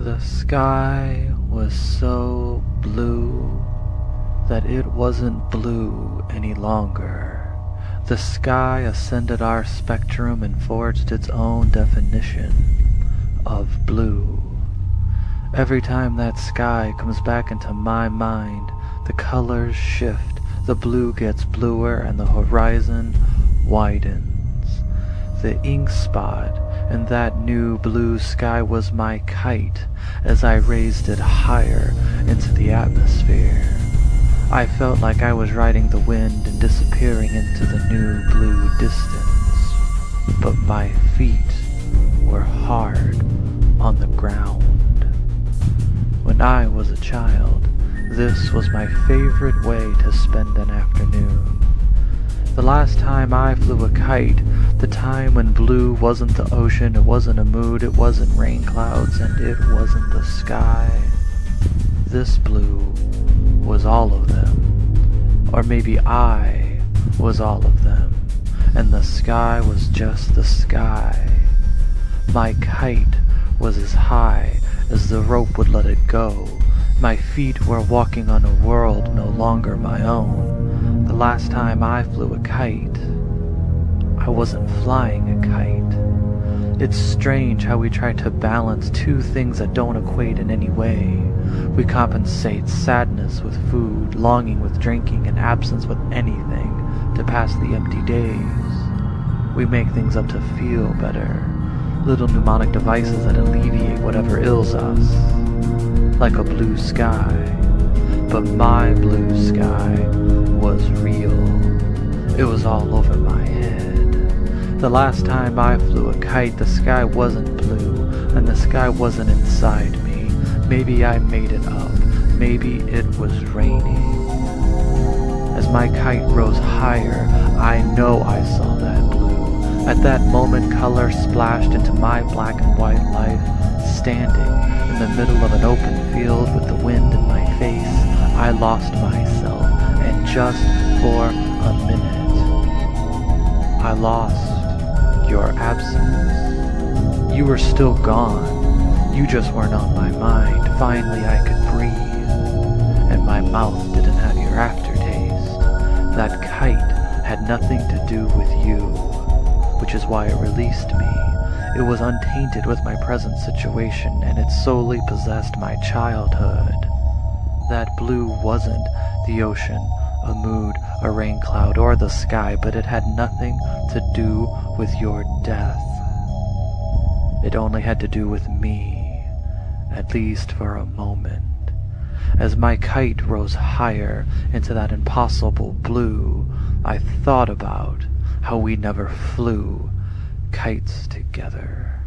The sky was so blue that it wasn't blue any longer. The sky ascended our spectrum and forged its own definition of blue. Every time that sky comes back into my mind, the colors shift, the blue gets bluer and the horizon widens. The ink spot in that new blue sky was my kite as I raised it higher into the atmosphere. I felt like I was riding the wind and disappearing into the new blue distance, but my feet were hard on the ground. When I was a child, this was my favorite way to spend an afternoon. The last time I flew a kite, the time when blue wasn't the ocean, it wasn't a mood, it wasn't rain clouds, and it wasn't the sky. This blue was all of them. Or maybe I was all of them, and the sky was just the sky. My kite was as high as the rope would let it go. My feet were walking on a world no longer my own. The last time I flew a kite, I wasn't flying a kite. It's strange how we try to balance two things that don't equate in any way. We compensate sadness with food, longing with drinking, and absence with anything to pass the empty days. We make things up to feel better, little mnemonic devices that alleviate whatever ails us, like a blue sky. But my blue sky was real. It was all over my head. The last time I flew a kite, the sky wasn't blue, and the sky wasn't inside me. Maybe I made it up. Maybe it was raining. As my kite rose higher, I know I saw that blue. At that moment, color splashed into my black and white life, standing in the middle of an open field with the wind in my face. I lost myself, and just for a minute, I lost your absence. You were still gone. You just weren't on my mind. Finally I could breathe, and my mouth didn't have your aftertaste. That kite had nothing to do with you, which is why it released me. It was untainted with my present situation, and it solely possessed my childhood. That blue wasn't the ocean, a mood, a rain cloud, or the sky, but it had nothing to do with your death. It only had to do with me, at least for a moment. As my kite rose higher into that impossible blue, I thought about how we never flew kites together.